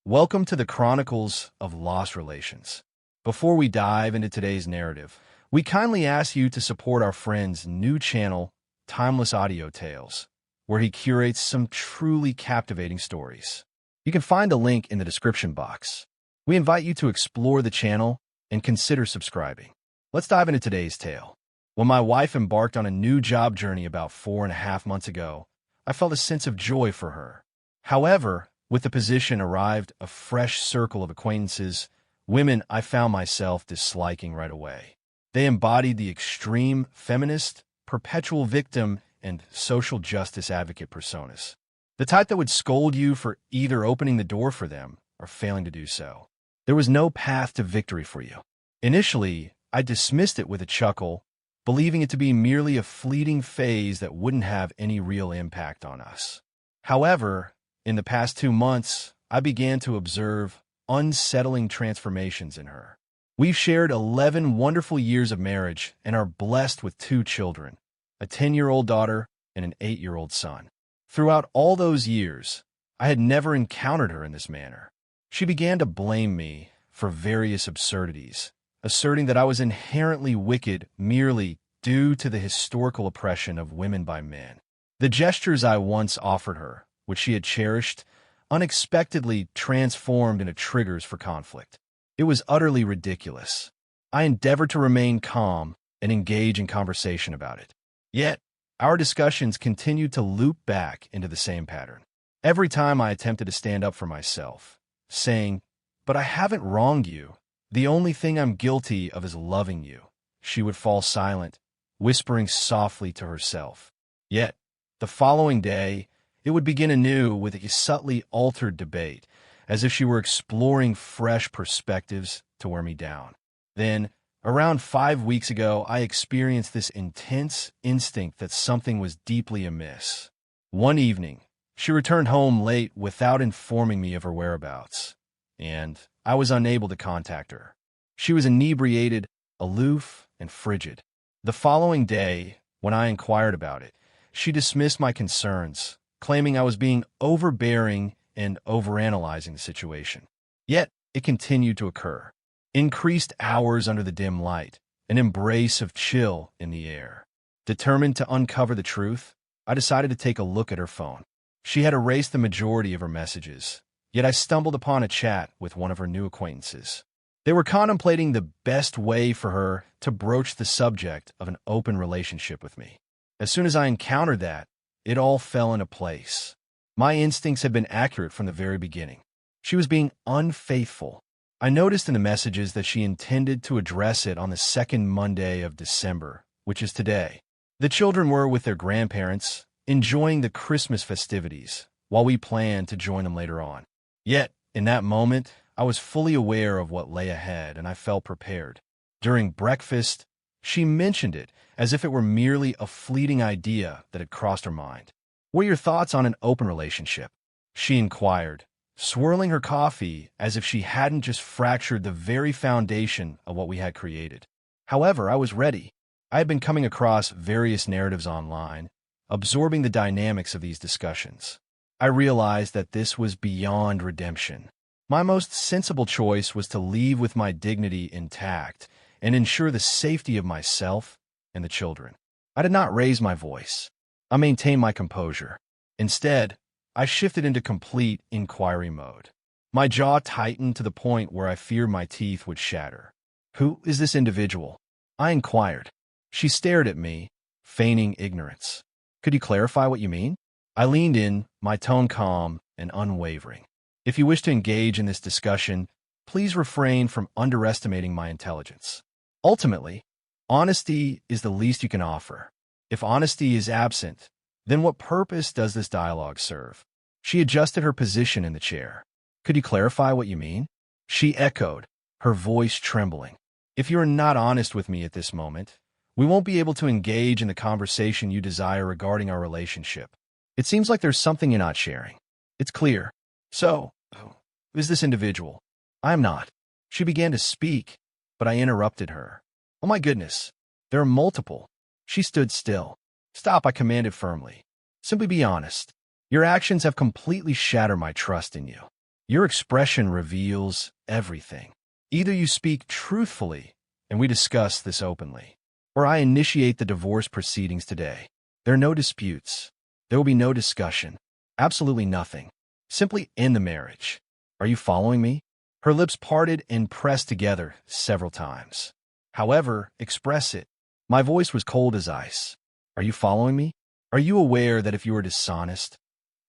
Welcome to the Chronicles of Lost Relations. Before we dive into today's narrative, we kindly ask you to support our friend's new channel, Timeless Audio Tales, where he curates some truly captivating stories. You can find a link in the description box. We invite you to explore the channel and consider subscribing. Let's dive into today's tale. When my wife embarked on a new job journey about 4.5 months ago, I felt a sense of joy for her. However, with the position arrived a fresh circle of acquaintances, women I found myself disliking right away. They embodied the extreme feminist, perpetual victim, and social justice advocate personas. The type that would scold you for either opening the door for them or failing to do so. There was no path to victory for you. Initially, I dismissed it with a chuckle, believing it to be merely a fleeting phase that wouldn't have any real impact on us. However, in the past 2 months, I began to observe unsettling transformations in her. We've shared 11 wonderful years of marriage and are blessed with 2 children, a 10-year-old daughter and an 8-year-old son. Throughout all those years, I had never encountered her in this manner. She began to blame me for various absurdities, asserting that I was inherently wicked merely due to the historical oppression of women by men. The gestures I once offered her, which she had cherished, unexpectedly transformed into triggers for conflict. It was utterly ridiculous. I endeavored to remain calm and engage in conversation about it. Yet, our discussions continued to loop back into the same pattern. Every time I attempted to stand up for myself, saying, "But I haven't wronged you. The only thing I'm guilty of is loving you," she would fall silent, whispering softly to herself. Yet, the following day, it would begin anew with a subtly altered debate, as if she were exploring fresh perspectives to wear me down. Then, around 5 weeks ago, I experienced this intense instinct that something was deeply amiss. One evening, she returned home late without informing me of her whereabouts, and I was unable to contact her. She was inebriated, aloof, and frigid. The following day, when I inquired about it, she dismissed my concerns, claiming I was being overbearing and overanalyzing the situation. Yet, it continued to occur. Increased hours under the dim light, an embrace of chill in the air. Determined to uncover the truth, I decided to take a look at her phone. She had erased the majority of her messages, yet I stumbled upon a chat with one of her new acquaintances. They were contemplating the best way for her to broach the subject of an open relationship with me. As soon as I encountered that, it all fell into place. My instincts had been accurate from the very beginning. She was being unfaithful. I noticed in the messages that she intended to address it on the second Monday of December, which is today. The children were with their grandparents, enjoying the Christmas festivities, while we planned to join them later on. Yet, in that moment, I was fully aware of what lay ahead, and I felt prepared. During breakfast, she mentioned it as if it were merely a fleeting idea that had crossed her mind. "What are your thoughts on an open relationship?" she inquired, swirling her coffee as if she hadn't just fractured the very foundation of what we had created. However, I was ready. I had been coming across various narratives online, absorbing the dynamics of these discussions. I realized that this was beyond redemption. My most sensible choice was to leave with my dignity intact and ensure the safety of myself and the children. I did not raise my voice. I maintained my composure. Instead, I shifted into complete inquiry mode. My jaw tightened to the point where I feared my teeth would shatter. "Who is this individual?" I inquired. She stared at me, feigning ignorance. "Could you clarify what you mean?" I leaned in, my tone calm and unwavering. "If you wish to engage in this discussion, please refrain from underestimating my intelligence. Ultimately, honesty is the least you can offer. If honesty is absent, then what purpose does this dialogue serve?" She adjusted her position in the chair. "Could you clarify what you mean?" she echoed, her voice trembling. "If you are not honest with me at this moment, we won't be able to engage in the conversation you desire regarding our relationship. It seems like there's something you're not sharing. It's clear. So, who is this individual?" "I am not." She began to speak, but I interrupted her. "Oh my goodness, there are multiple." She stood still. "Stop," I commanded firmly. "Simply be honest. Your actions have completely shattered my trust in you." Your expression reveals everything. Either you speak truthfully, and we discuss this openly, or I initiate the divorce proceedings today. There are no disputes. There will be no discussion. Absolutely nothing. Simply end the marriage. Are you following me? Her lips parted and pressed together several times. However, express it. My voice was cold as ice. Are you following me? Are you aware that if you are dishonest,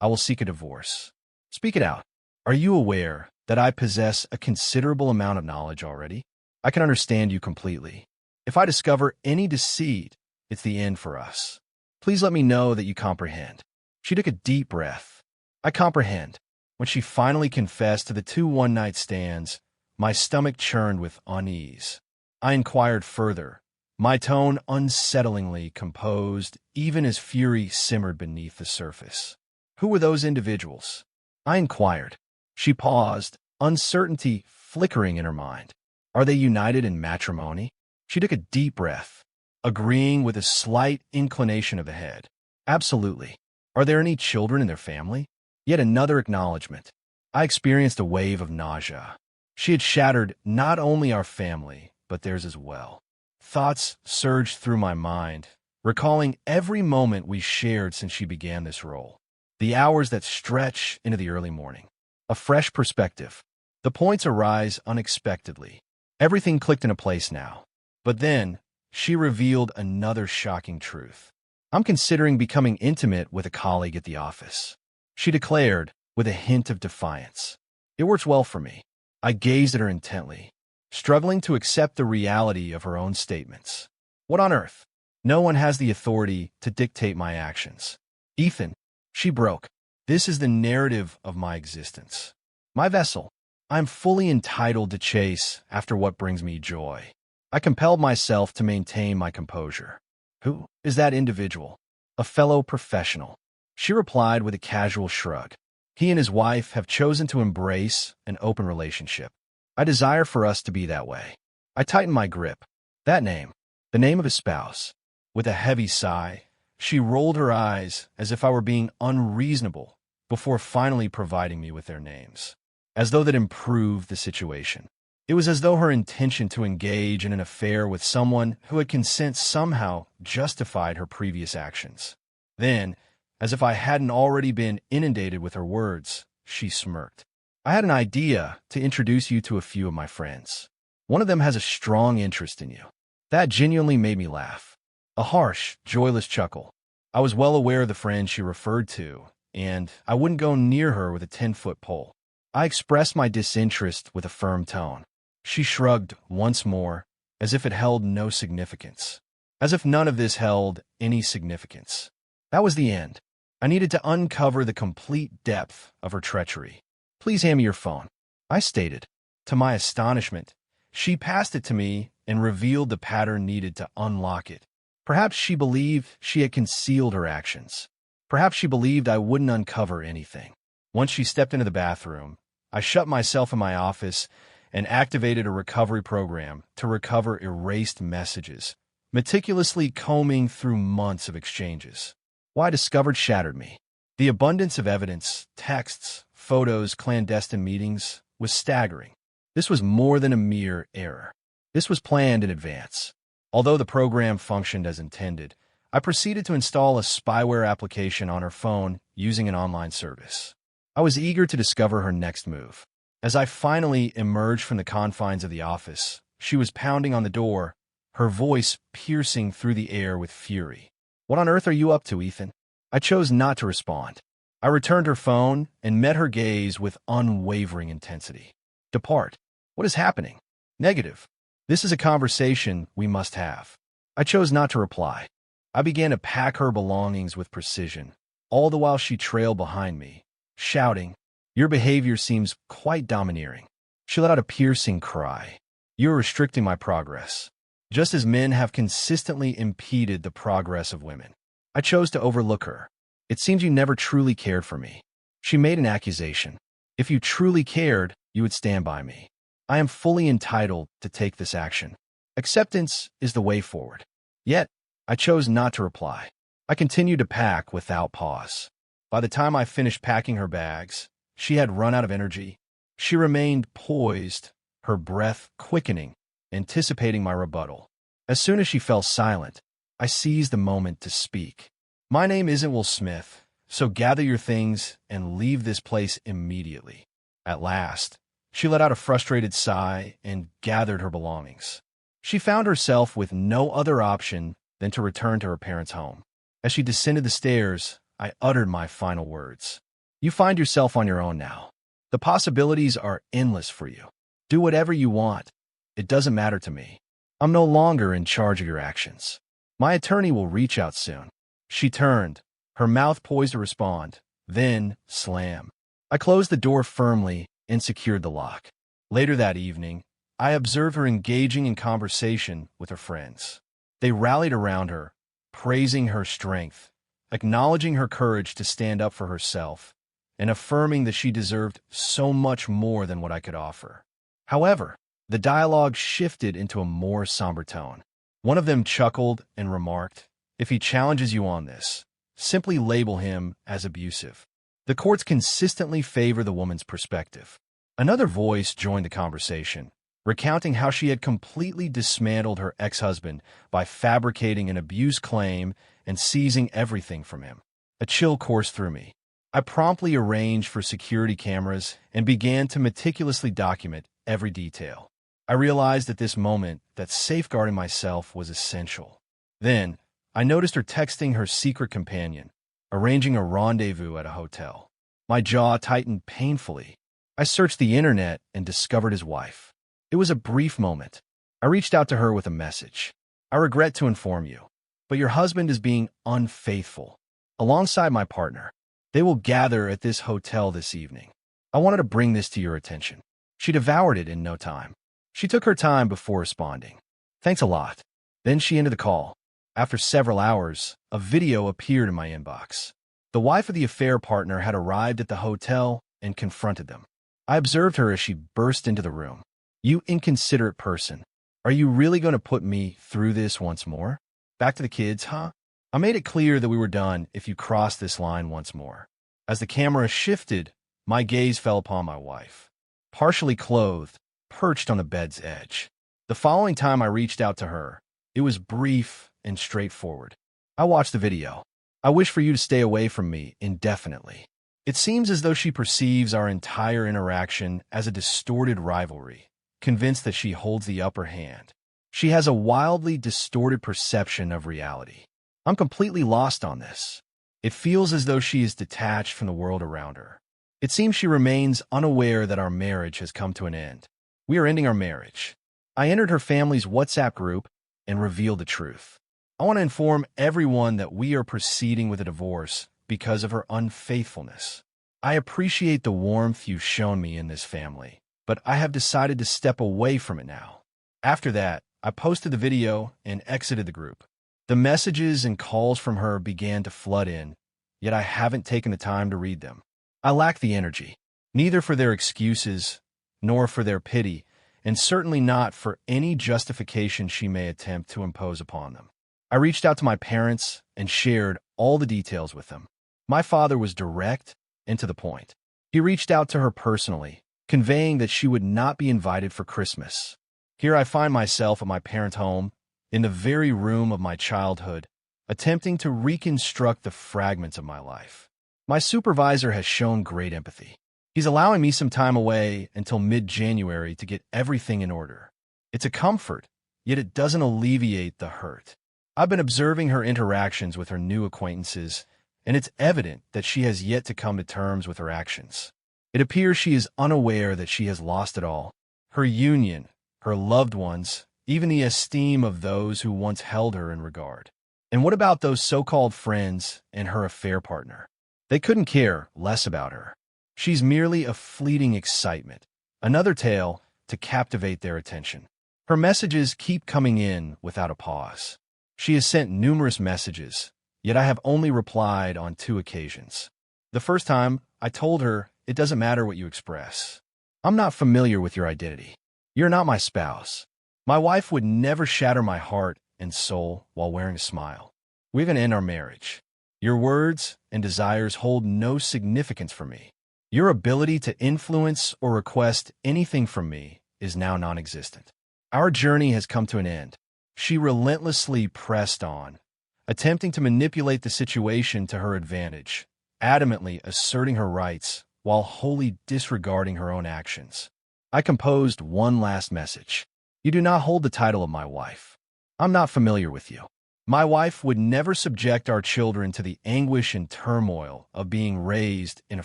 I will seek a divorce? Speak it out. Are you aware that I possess a considerable amount of knowledge already? I can understand you completely. If I discover any deceit, it's the end for us. Please let me know that you comprehend. She took a deep breath. I comprehend. When she finally confessed to the 2 one-night stands, my stomach churned with unease. I inquired further, my tone unsettlingly composed even as fury simmered beneath the surface. Who were those individuals? I inquired. She paused, uncertainty flickering in her mind. Are they united in matrimony? She took a deep breath, agreeing with a slight inclination of the head. Absolutely. Are there any children in their family? Yet another acknowledgement. I experienced a wave of nausea. She had shattered not only our family, but theirs as well. Thoughts surged through my mind, recalling every moment we shared since she began this role. The hours that stretch into the early morning. A fresh perspective. The points arise unexpectedly. Everything clicked into place now. But then, she revealed another shocking truth. I'm considering becoming intimate with a colleague at the office. She declared, with a hint of defiance. It works well for me. I gazed at her intently, struggling to accept the reality of her own statements. What on earth? No one has the authority to dictate my actions. Ethan, she broke. This is the narrative of my existence. My vessel. I'm fully entitled to chase after what brings me joy. I compelled myself to maintain my composure. Who is that individual? A fellow professional. She replied with a casual shrug. He and his wife have chosen to embrace an open relationship. I desire for us to be that way. I tightened my grip. That name, the name of his spouse. With a heavy sigh, she rolled her eyes as if I were being unreasonable before finally providing me with their names. As though that improved the situation. It was as though her intention to engage in an affair with someone who had consent somehow justified her previous actions. Then, as if I hadn't already been inundated with her words, she smirked. I had an idea to introduce you to a few of my friends. One of them has a strong interest in you. That genuinely made me laugh. A harsh, joyless chuckle. I was well aware of the friend she referred to, and I wouldn't go near her with a 10-foot pole. I expressed my disinterest with a firm tone. She shrugged once more, as if it held no significance. As if none of this held any significance. That was the end. I needed to uncover the complete depth of her treachery. Please hand me your phone, I stated. To my astonishment, she passed it to me and revealed the pattern needed to unlock it. Perhaps she believed she had concealed her actions. Perhaps she believed I wouldn't uncover anything. Once she stepped into the bathroom, I shut myself in my office and activated a recovery program to recover erased messages, meticulously combing through months of exchanges. What I discovered shattered me. The abundance of evidence, texts, photos, clandestine meetings, was staggering. This was more than a mere error. This was planned in advance. Although the program functioned as intended, I proceeded to install a spyware application on her phone using an online service. I was eager to discover her next move. As I finally emerged from the confines of the office, she was pounding on the door, her voice piercing through the air with fury. What on earth are you up to, Ethan? I chose not to respond. I returned her phone and met her gaze with unwavering intensity. Depart. What is happening? Negative. This is a conversation we must have. I chose not to reply. I began to pack her belongings with precision, all the while she trailed behind me, shouting, Your behavior seems quite domineering. She let out a piercing cry. You're restricting my progress. Just as men have consistently impeded the progress of women. I chose to overlook her. It seems you never truly cared for me. She made an accusation. If you truly cared, you would stand by me. I am fully entitled to take this action. Acceptance is the way forward. Yet, I chose not to reply. I continued to pack without pause. By the time I finished packing her bags, she had run out of energy, She remained poised, her breath quickening, anticipating my rebuttal. As soon as she fell silent, I seized the moment to speak. My name isn't Will Smith, so gather your things and leave this place immediately. At last, she let out a frustrated sigh and gathered her belongings. She found herself with no other option than to return to her parents' home. As she descended the stairs, I uttered my final words. You find yourself on your own now. The possibilities are endless for you. Do whatever you want. It doesn't matter to me. I'm no longer in charge of your actions. My attorney will reach out soon. She turned, her mouth poised to respond, then slam. I closed the door firmly and secured the lock. Later that evening, I observed her engaging in conversation with her friends. They rallied around her, praising her strength, acknowledging her courage to stand up for herself, and affirming that she deserved so much more than what I could offer. However, the dialogue shifted into a more somber tone. One of them chuckled and remarked, "If he challenges you on this, simply label him as abusive." The courts consistently favor the woman's perspective. Another voice joined the conversation, recounting how she had completely dismantled her ex-husband by fabricating an abuse claim and seizing everything from him. A chill coursed through me. I promptly arranged for security cameras and began to meticulously document every detail. I realized at this moment that safeguarding myself was essential. Then, I noticed her texting her secret companion, arranging a rendezvous at a hotel. My jaw tightened painfully. I searched the internet and discovered his wife. It was a brief moment. I reached out to her with a message. I regret to inform you, but your husband is being unfaithful. Alongside my partner, they will gather at this hotel this evening. I wanted to bring this to your attention. She devoured it in no time. She took her time before responding. Thanks a lot. Then she ended the call. After several hours, a video appeared in my inbox. The wife of the affair partner had arrived at the hotel and confronted them. I observed her as she burst into the room. You inconsiderate person. Are you really going to put me through this once more? Back to the kids, huh? I made it clear that we were done if you crossed this line once more. As the camera shifted, my gaze fell upon my wife. Partially clothed, perched on the bed's edge. The following time I reached out to her, it was brief and straightforward. I watched the video. I wish for you to stay away from me indefinitely. It seems as though she perceives our entire interaction as a distorted rivalry, convinced that she holds the upper hand. She has a wildly distorted perception of reality. I'm completely lost on this. It feels as though she is detached from the world around her. It seems she remains unaware that our marriage has come to an end. We are ending our marriage. I entered her family's WhatsApp group and revealed the truth. I want to inform everyone that we are proceeding with a divorce because of her unfaithfulness. I appreciate the warmth you've shown me in this family, but I have decided to step away from it now. After that, I posted the video and exited the group. The messages and calls from her began to flood in, yet I haven't taken the time to read them. I lack the energy, neither for their excuses nor for their pity, and certainly not for any justification she may attempt to impose upon them. I reached out to my parents and shared all the details with them. My father was direct and to the point. He reached out to her personally, conveying that she would not be invited for Christmas. Here I find myself at my parents' home, in the very room of my childhood, attempting to reconstruct the fragments of my life. My supervisor has shown great empathy. He's allowing me some time away until mid-January to get everything in order. It's a comfort, yet it doesn't alleviate the hurt. I've been observing her interactions with her new acquaintances, and it's evident that she has yet to come to terms with her actions. It appears she is unaware that she has lost it all: her union, her loved ones, even the esteem of those who once held her in regard. And what about those so-called friends and her affair partner? They couldn't care less about her. She's merely a fleeting excitement, another tale to captivate their attention. Her messages keep coming in without a pause. She has sent numerous messages, yet I have only replied on 2 occasions. The first time, I told her, it doesn't matter what you express. I'm not familiar with your identity. You're not my spouse. My wife would never shatter my heart and soul while wearing a smile. We're going to end our marriage. Your words and desires hold no significance for me. Your ability to influence or request anything from me is now non-existent. Our journey has come to an end. She relentlessly pressed on, attempting to manipulate the situation to her advantage, adamantly asserting her rights while wholly disregarding her own actions. I composed one last message. You do not hold the title of my wife. I'm not familiar with you. My wife would never subject our children to the anguish and turmoil of being raised in a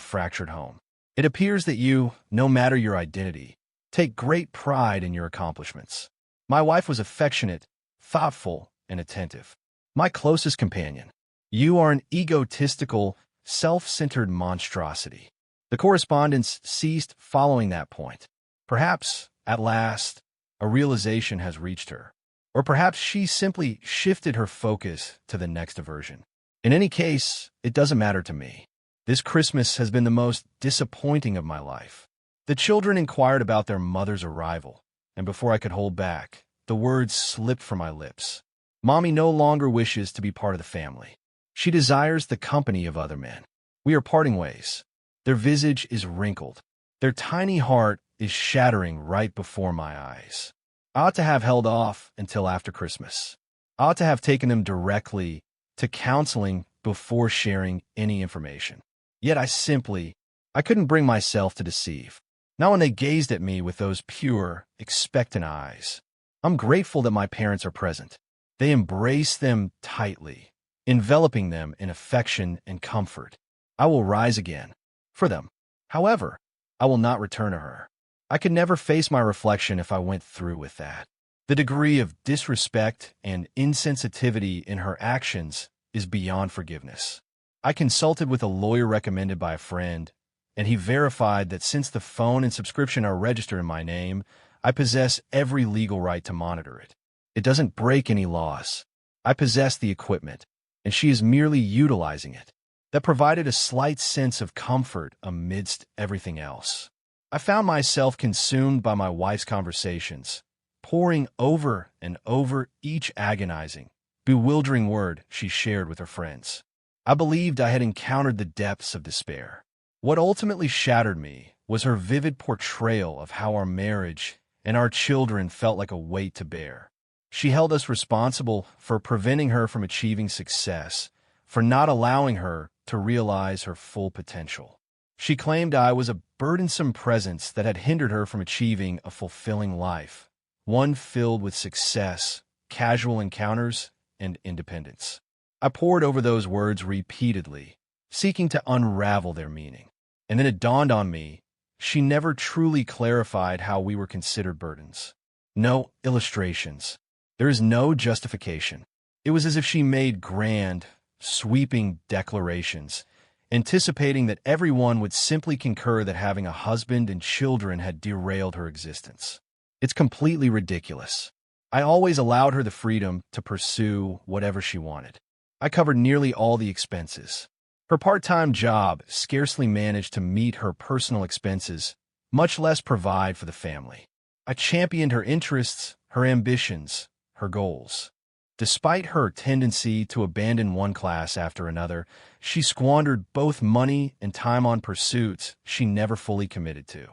fractured home. It appears that you, no matter your identity, take great pride in your accomplishments. My wife was affectionate, thoughtful, and attentive. My closest companion. You are an egotistical, self-centered monstrosity. The correspondence ceased following that point. Perhaps, at last, a realization has reached her. Or perhaps she simply shifted her focus to the next aversion. In any case, it doesn't matter to me. This Christmas has been the most disappointing of my life. The children inquired about their mother's arrival, and before I could hold back, the words slipped from my lips. Mommy no longer wishes to be part of the family. She desires the company of other men. We are parting ways. Their visage is wrinkled. Their tiny heart is shattering right before my eyes. I ought to have held off until after Christmas. I ought to have taken them directly to counseling before sharing any information. Yet I couldn't bring myself to deceive. Not when they gazed at me with those pure, expectant eyes. I'm grateful that my parents are present. They embrace them tightly, enveloping them in affection and comfort. I will rise again for them. However, I will not return to her. I could never face my reflection if I went through with that. The degree of disrespect and insensitivity in her actions is beyond forgiveness. I consulted with a lawyer recommended by a friend, and he verified that since the phone and subscription are registered in my name, I possess every legal right to monitor it. It doesn't break any laws. I possess the equipment, and she is merely utilizing it. That provided a slight sense of comfort amidst everything else. I found myself consumed by my wife's conversations, poring over and over each agonizing, bewildering word she shared with her friends. I believed I had encountered the depths of despair. What ultimately shattered me was her vivid portrayal of how our marriage and our children felt like a weight to bear. She held us responsible for preventing her from achieving success, for not allowing her to realize her full potential. She claimed I was a burdensome presence that had hindered her from achieving a fulfilling life, one filled with success, casual encounters, and independence. I pored over those words repeatedly, seeking to unravel their meaning. And then it dawned on me, she never truly clarified how we were considered burdens. No illustrations. There is no justification. It was as if she made grand, sweeping declarations, anticipating that everyone would simply concur that having a husband and children had derailed her existence. It's completely ridiculous. I always allowed her the freedom to pursue whatever she wanted. I covered nearly all the expenses. Her part-time job scarcely managed to meet her personal expenses, much less provide for the family. I championed her interests, her ambitions, her goals. Despite her tendency to abandon one class after another, she squandered both money and time on pursuits she never fully committed to.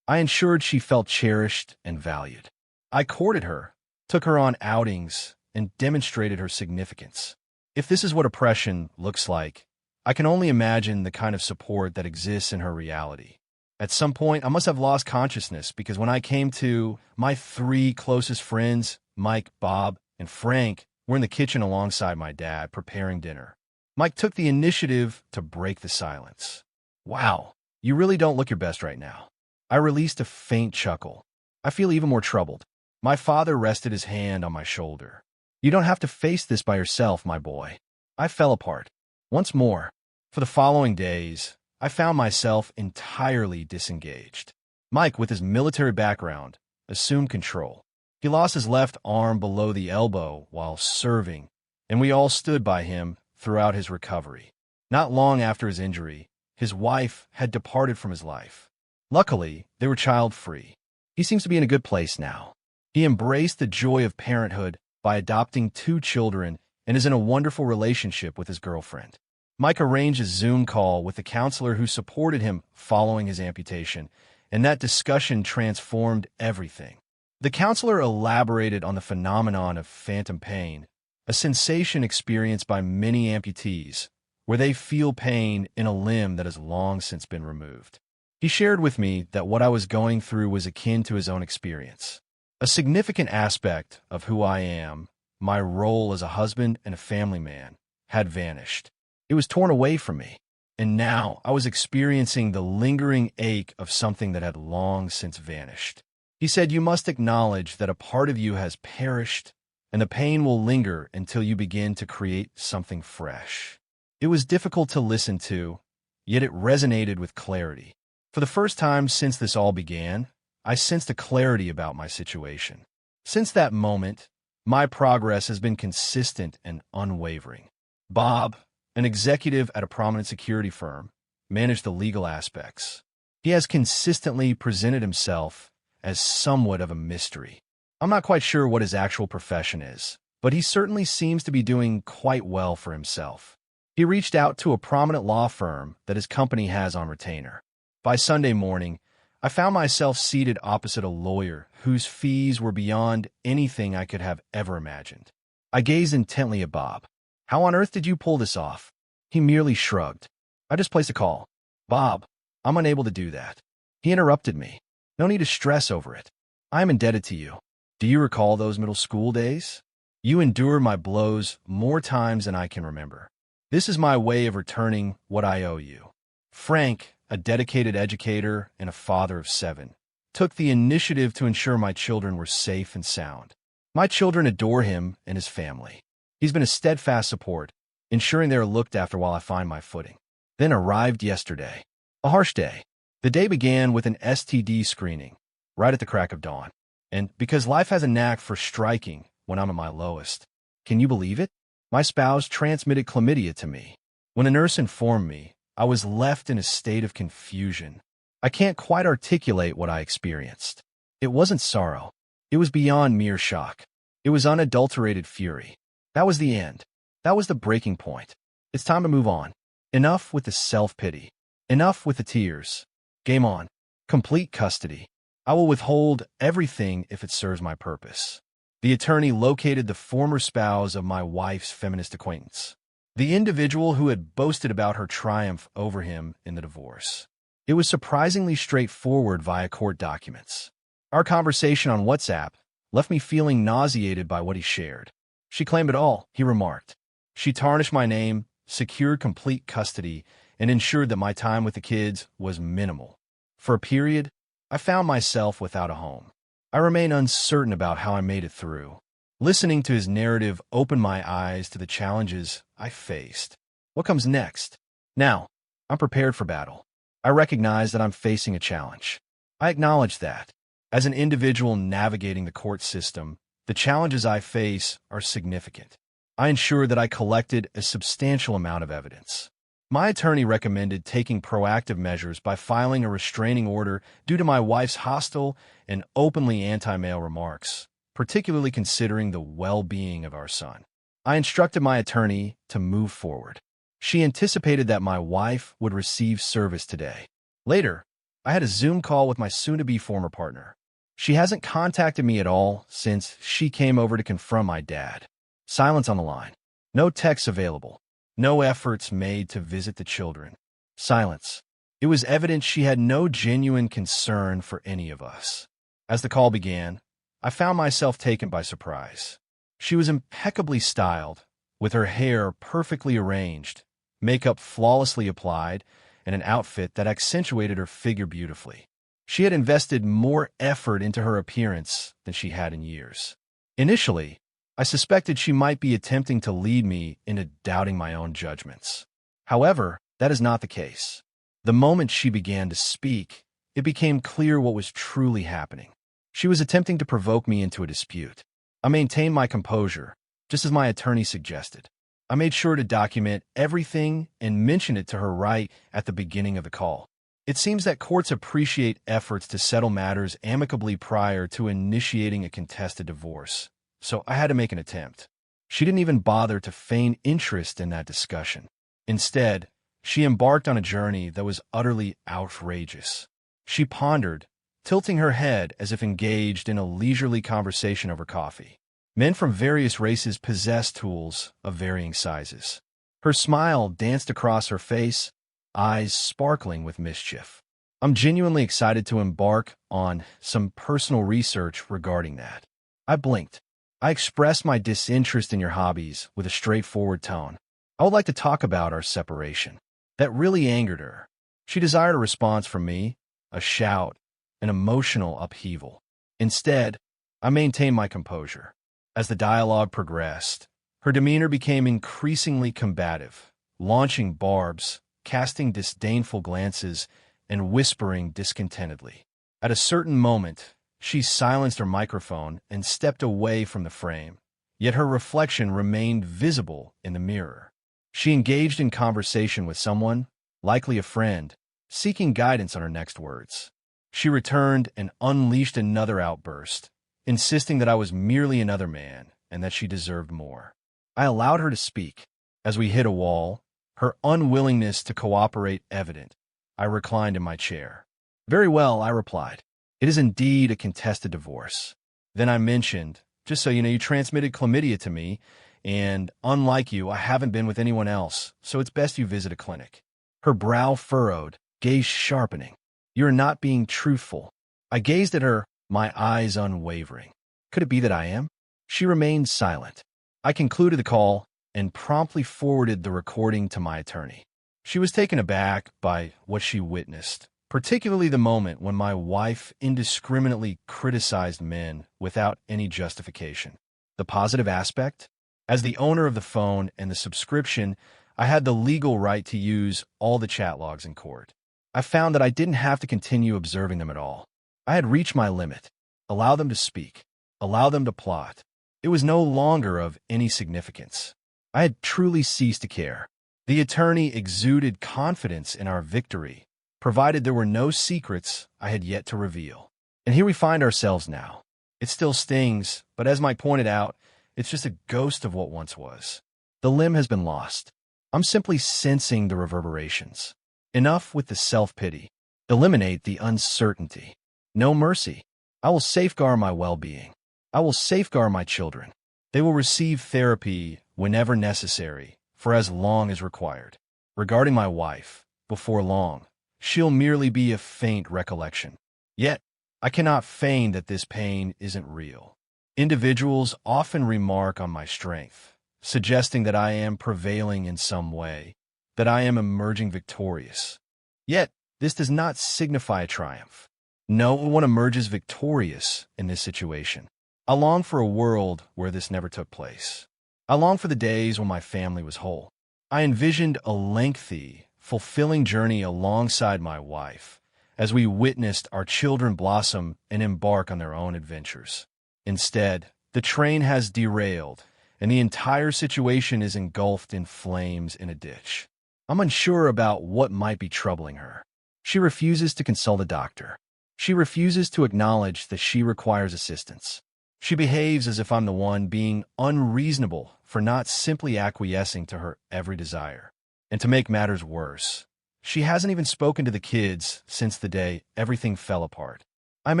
I ensured she felt cherished and valued. I courted her, took her on outings, and demonstrated her significance. If this is what oppression looks like, I can only imagine the kind of support that exists in her reality. At some point, I must have lost consciousness because when I came to, my three closest friends, Mike, Bob, and Frank, were in the kitchen alongside my dad, preparing dinner. Mike took the initiative to break the silence. Wow, you really don't look your best right now. I released a faint chuckle. I feel even more troubled. My father rested his hand on my shoulder. You don't have to face this by yourself, my boy. I fell apart. Once more, for the following days, I found myself entirely disengaged. Mike, with his military background, assumed control. He lost his left arm below the elbow while serving, and we all stood by him throughout his recovery. Not long after his injury, his wife had departed from his life. Luckily, they were child-free. He seems to be in a good place now. He embraced the joy of parenthood by adopting 2 children and is in a wonderful relationship with his girlfriend. Mike arranged a Zoom call with the counselor who supported him following his amputation, and that discussion transformed everything. The counselor elaborated on the phenomenon of phantom pain, a sensation experienced by many amputees, where they feel pain in a limb that has long since been removed. He shared with me that what I was going through was akin to his own experience. A significant aspect of who I am, my role as a husband and a family man, had vanished. It was torn away from me, and now I was experiencing the lingering ache of something that had long since vanished. He said, "You must acknowledge that a part of you has perished, and the pain will linger until you begin to create something fresh." It was difficult to listen to, yet it resonated with clarity. For the first time since this all began, I sensed a clarity about my situation. Since that moment, my progress has been consistent and unwavering. Bob, an executive at a prominent security firm, managed the legal aspects. He has consistently presented himself as somewhat of a mystery. I'm not quite sure what his actual profession is, but he certainly seems to be doing quite well for himself. He reached out to a prominent law firm that his company has on retainer. By Sunday morning, I found myself seated opposite a lawyer whose fees were beyond anything I could have ever imagined. I gazed intently at Bob. "How on earth did you pull this off?" He merely shrugged. "I just placed a call." "Bob, I'm unable to do that." He interrupted me. "No need to stress over it. I am indebted to you. Do you recall those middle school days? You endured my blows more times than I can remember. This is my way of returning what I owe you." Frank, a dedicated educator and a father of 7, took the initiative to ensure my children were safe and sound. My children adore him and his family. He's been a steadfast support, ensuring they are looked after while I find my footing. Then arrived yesterday. A harsh day. The day began with an STD screening, right at the crack of dawn. And because life has a knack for striking when I'm at my lowest, can you believe it? My spouse transmitted chlamydia to me. When a nurse informed me, I was left in a state of confusion. I can't quite articulate what I experienced. It wasn't sorrow. It was beyond mere shock. It was unadulterated fury. That was the end. That was the breaking point. It's time to move on. Enough with the self-pity. Enough with the tears. Game on. Complete custody. I will withhold everything if it serves my purpose. The attorney located the former spouse of my wife's feminist acquaintance, the individual who had boasted about her triumph over him in the divorce. It was surprisingly straightforward via court documents. Our conversation on WhatsApp left me feeling nauseated by what he shared. "She claimed it all," he remarked. "She tarnished my name, secured complete custody, and ensured that my time with the kids was minimal. For a period, I found myself without a home. I remain uncertain about how I made it through. Listening to his narrative opened my eyes to the challenges I faced. What comes next? Now, I'm prepared for battle. I recognize that I'm facing a challenge. I acknowledge that. As an individual navigating the court system, the challenges I face are significant. I ensure that I collected a substantial amount of evidence. My attorney recommended taking proactive measures by filing a restraining order due to my wife's hostile and openly anti-male remarks, particularly considering the well-being of our son. I instructed my attorney to move forward. She anticipated that my wife would receive service today. Later, I had a Zoom call with my soon-to-be former partner. She hasn't contacted me at all since she came over to confront my dad. Silence on the line. No texts available. No efforts made to visit the children. Silence. It was evident she had no genuine concern for any of us. As the call began, I found myself taken by surprise. She was impeccably styled, with her hair perfectly arranged, makeup flawlessly applied, and an outfit that accentuated her figure beautifully. She had invested more effort into her appearance than she had in years. Initially, I suspected she might be attempting to lead me into doubting my own judgments. However, that is not the case. The moment she began to speak, it became clear what was truly happening. She was attempting to provoke me into a dispute. I maintained my composure, just as my attorney suggested. I made sure to document everything and mention it to her right at the beginning of the call. It seems that courts appreciate efforts to settle matters amicably prior to initiating a contested divorce, so I had to make an attempt. She didn't even bother to feign interest in that discussion. Instead, she embarked on a journey that was utterly outrageous. She pondered, tilting her head as if engaged in a leisurely conversation over coffee. Men from various races possessed tools of varying sizes. Her smile danced across her face, eyes sparkling with mischief. I'm genuinely excited to embark on some personal research regarding that. I blinked. I expressed my disinterest in your hobbies with a straightforward tone. I would like to talk about our separation. That really angered her. She desired a response from me, a shout, an emotional upheaval. Instead, I maintained my composure. As the dialogue progressed, her demeanor became increasingly combative, launching barbs, casting disdainful glances, and whispering discontentedly. At a certain moment, she silenced her microphone and stepped away from the frame, yet her reflection remained visible in the mirror. She engaged in conversation with someone, likely a friend, seeking guidance on her next words. She returned and unleashed another outburst, insisting that I was merely another man and that she deserved more. I allowed her to speak. As we hit a wall, her unwillingness to cooperate evident, I reclined in my chair. Very well, I replied. It is indeed a contested divorce. Then I mentioned, just so you know, you transmitted chlamydia to me, and unlike you, I haven't been with anyone else, so it's best you visit a clinic. Her brow furrowed, gaze sharpening. You are not being truthful. I gazed at her, my eyes unwavering. Could it be that I am? She remained silent. I concluded the call and promptly forwarded the recording to my attorney. She was taken aback by what she witnessed, particularly the moment when my wife indiscriminately criticized men without any justification. The positive aspect? As the owner of the phone and the subscription, I had the legal right to use all the chat logs in court. I found that I didn't have to continue observing them at all. I had reached my limit. Allow them to speak. Allow them to plot. It was no longer of any significance. I had truly ceased to care. The attorney exuded confidence in our victory, provided there were no secrets I had yet to reveal. And here we find ourselves now. It still stings, but as Mike pointed out, it's just a ghost of what once was. The limb has been lost. I'm simply sensing the reverberations. Enough with the self-pity. Eliminate the uncertainty. No mercy. I will safeguard my well-being. I will safeguard my children. They will receive therapy whenever necessary, for as long as required. Regarding my wife, before long, she'll merely be a faint recollection. Yet, I cannot feign that this pain isn't real. Individuals often remark on my strength, suggesting that I am prevailing in some way, that I am emerging victorious. Yet, this does not signify a triumph. No one emerges victorious in this situation. I long for a world where this never took place. I long for the days when my family was whole. I envisioned a lengthy, fulfilling journey alongside my wife as we witnessed our children blossom and embark on their own adventures. Instead, the train has derailed, and the entire situation is engulfed in flames in a ditch. I'm unsure about what might be troubling her. She refuses to consult a doctor. She refuses to acknowledge that she requires assistance. She behaves as if I'm the one being unreasonable for not simply acquiescing to her every desire. And to make matters worse, she hasn't even spoken to the kids since the day everything fell apart. I'm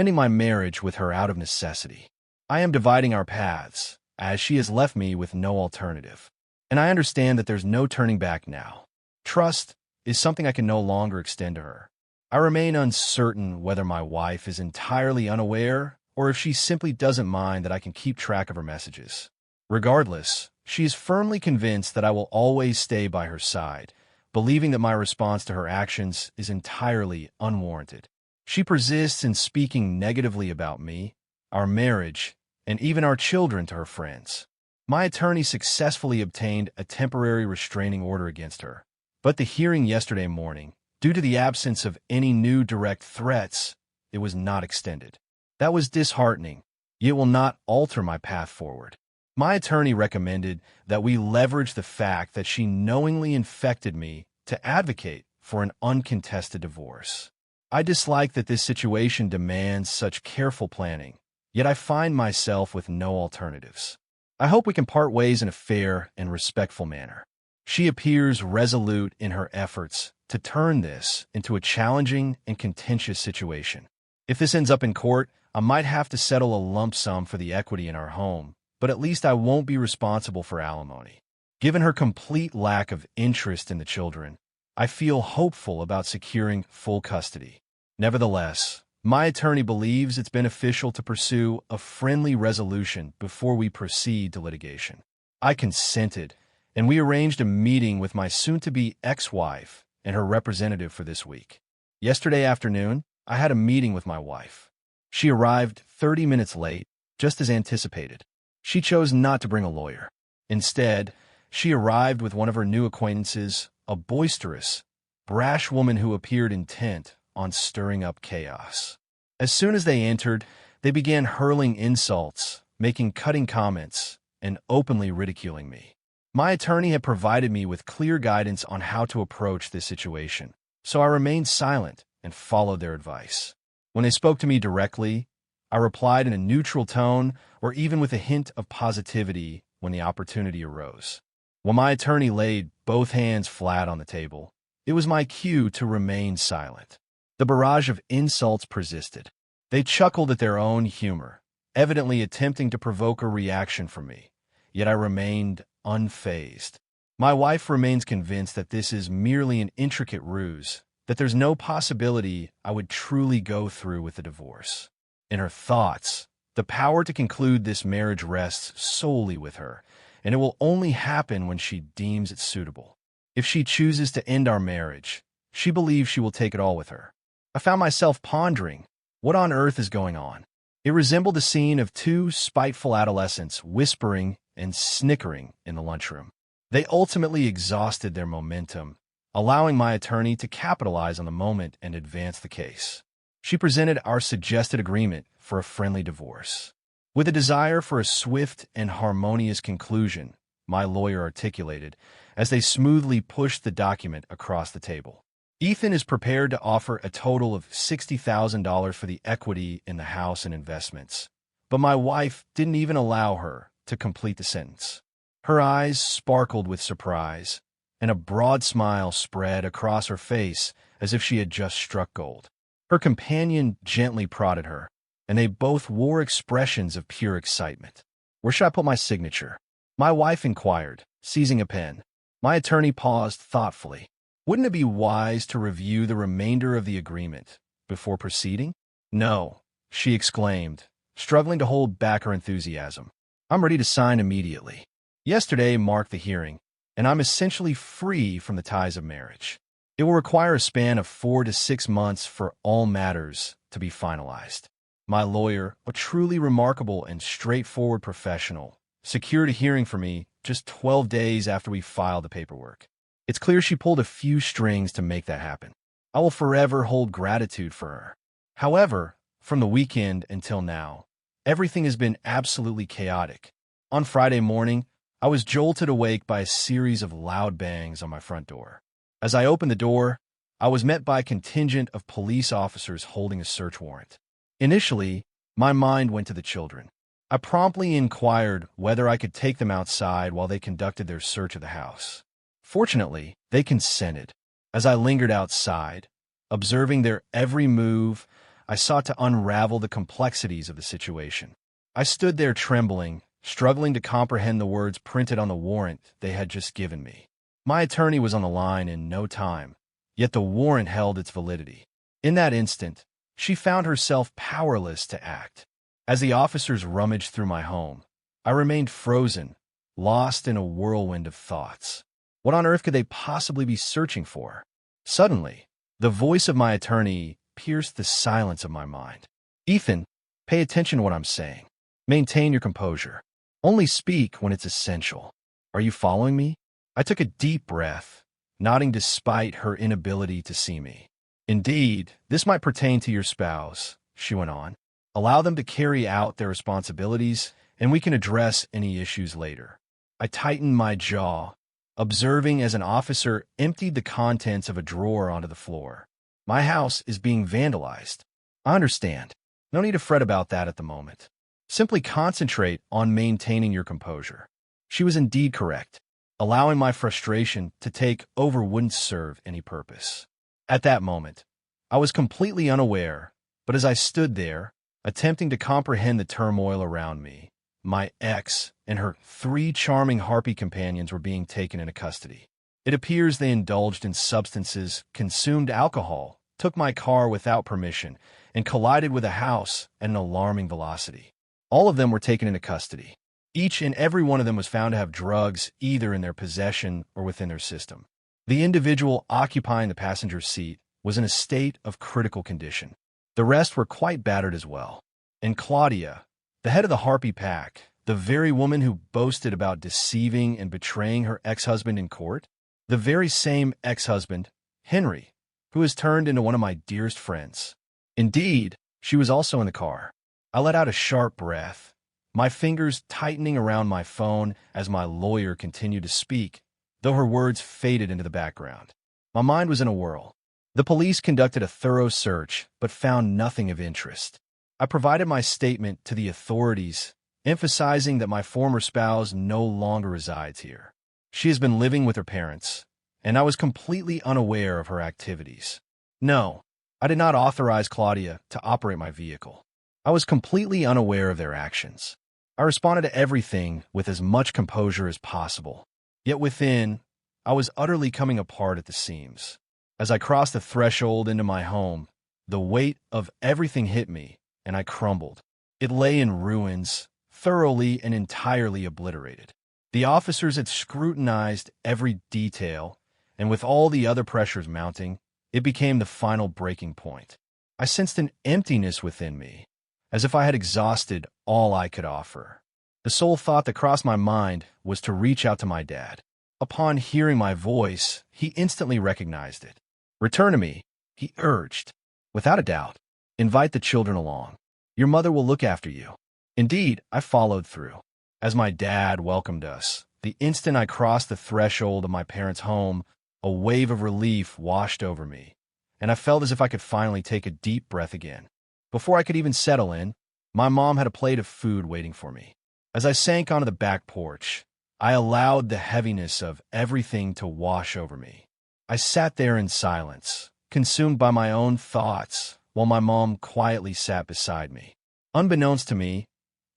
ending my marriage with her out of necessity. I am dividing our paths, as she has left me with no alternative. And I understand that there's no turning back now. Trust is something I can no longer extend to her. I remain uncertain whether my wife is entirely unaware or if she simply doesn't mind that I can keep track of her messages. Regardless, she is firmly convinced that I will always stay by her side, believing that my response to her actions is entirely unwarranted. She persists in speaking negatively about me, our marriage, and even our children to her friends. My attorney successfully obtained a temporary restraining order against her, but the hearing yesterday morning, due to the absence of any new direct threats, it was not extended. That was disheartening, yet will not alter my path forward. My attorney recommended that we leverage the fact that she knowingly infected me to advocate for an uncontested divorce. I dislike that this situation demands such careful planning, yet I find myself with no alternatives. I hope we can part ways in a fair and respectful manner. She appears resolute in her efforts to turn this into a challenging and contentious situation. If this ends up in court, I might have to settle a lump sum for the equity in our home, but at least I won't be responsible for alimony. Given her complete lack of interest in the children, I feel hopeful about securing full custody. Nevertheless, my attorney believes it's beneficial to pursue a friendly resolution before we proceed to litigation. I consented, and we arranged a meeting with my soon-to-be ex-wife and her representative for this week. Yesterday afternoon, I had a meeting with my wife. She arrived 30 minutes late, just as anticipated. She chose not to bring a lawyer. Instead, she arrived with one of her new acquaintances, a boisterous, brash woman who appeared intent on stirring up chaos. As soon as they entered, they began hurling insults, making cutting comments, and openly ridiculing me. My attorney had provided me with clear guidance on how to approach this situation, so I remained silent and followed their advice. When they spoke to me directly, I replied in a neutral tone or even with a hint of positivity when the opportunity arose. When my attorney laid both hands flat on the table, it was my cue to remain silent. The barrage of insults persisted. They chuckled at their own humor, evidently attempting to provoke a reaction from me, yet I remained unfazed. My wife remains convinced that this is merely an intricate ruse, that there's no possibility I would truly go through with the divorce. In her thoughts, the power to conclude this marriage rests solely with her, and it will only happen when she deems it suitable. If she chooses to end our marriage, she believes she will take it all with her. I found myself pondering, what on earth is going on? It resembled the scene of two spiteful adolescents whispering and snickering in the lunchroom. They ultimately exhausted their momentum, allowing my attorney to capitalize on the moment and advance the case. She presented our suggested agreement for a friendly divorce. With a desire for a swift and harmonious conclusion, my lawyer articulated, as they smoothly pushed the document across the table. Ethan is prepared to offer a total of $60,000 for the equity in the house and investments, but my wife didn't even allow her to complete the sentence. Her eyes sparkled with surprise, and a broad smile spread across her face as if she had just struck gold. Her companion gently prodded her, and they both wore expressions of pure excitement. "Where should I put my signature?" my wife inquired, seizing a pen. My attorney paused thoughtfully. "Wouldn't it be wise to review the remainder of the agreement before proceeding?" "No," she exclaimed, struggling to hold back her enthusiasm. "I'm ready to sign immediately. Yesterday marked the hearing, and I'm essentially free from the ties of marriage. It will require a span of 4 to 6 months for all matters to be finalized." My lawyer, a truly remarkable and straightforward professional, secured a hearing for me just 12 days after we filed the paperwork. It's clear she pulled a few strings to make that happen. I will forever hold gratitude for her. However, from the weekend until now, everything has been absolutely chaotic. On Friday morning, I was jolted awake by a series of loud bangs on my front door. As I opened the door, I was met by a contingent of police officers holding a search warrant. Initially, my mind went to the children. I promptly inquired whether I could take them outside while they conducted their search of the house. Fortunately, they consented. As I lingered outside, observing their every move, I sought to unravel the complexities of the situation. I stood there trembling, struggling to comprehend the words printed on the warrant they had just given me. My attorney was on the line in no time, yet the warrant held its validity. In that instant, she found herself powerless to act. As the officers rummaged through my home, I remained frozen, lost in a whirlwind of thoughts. What on earth could they possibly be searching for? Suddenly, the voice of my attorney pierced the silence of my mind. "Ethan, pay attention to what I'm saying. Maintain your composure. Only speak when it's essential. Are you following me?" I took a deep breath, nodding despite her inability to see me. "Indeed, this might pertain to your spouse," she went on. "Allow them to carry out their responsibilities, and we can address any issues later." I tightened my jaw, observing as an officer emptied the contents of a drawer onto the floor. "My house is being vandalized. I understand. No need to fret about that at the moment. Simply concentrate on maintaining your composure." She was indeed correct. allowing my frustration to take over wouldn't serve any purpose. At that moment, I was completely unaware, but as I stood there, attempting to comprehend the turmoil around me, my ex and her 3 charming harpy companions were being taken into custody. It appears they indulged in substances, consumed alcohol, took my car without permission, and collided with a house at an alarming velocity. All of them were taken into custody. Each and every one of them was found to have drugs either in their possession or within their system. The individual occupying the passenger seat was in a state of critical condition. The rest were quite battered as well. And Claudia, the head of the Harpy Pack, the very woman who boasted about deceiving and betraying her ex-husband in court, the very same ex-husband, Henry, who has turned into one of my dearest friends. Indeed, she was also in the car. I let out a sharp breath, my fingers tightening around my phone as my lawyer continued to speak, though her words faded into the background. My mind was in a whirl. The police conducted a thorough search, but found nothing of interest. I provided my statement to the authorities, emphasizing that my former spouse no longer resides here. She has been living with her parents, and I was completely unaware of her activities. No, I did not authorize Claudia to operate my vehicle. I was completely unaware of their actions. I responded to everything with as much composure as possible. Yet within, I was utterly coming apart at the seams. As I crossed the threshold into my home, the weight of everything hit me, and I crumbled. It lay in ruins, thoroughly and entirely obliterated. The officers had scrutinized every detail, and with all the other pressures mounting, it became the final breaking point. I sensed an emptiness within me, as if I had exhausted all I could offer. The sole thought that crossed my mind was to reach out to my dad. Upon hearing my voice, he instantly recognized it. "Return to me," he urged. "Without a doubt. Invite the children along. Your mother will look after you." Indeed, I followed through. As my dad welcomed us, the instant I crossed the threshold of my parents' home, a wave of relief washed over me, and I felt as if I could finally take a deep breath again. Before I could even settle in, my mom had a plate of food waiting for me. As I sank onto the back porch, I allowed the heaviness of everything to wash over me. I sat there in silence, consumed by my own thoughts, while my mom quietly sat beside me. Unbeknownst to me,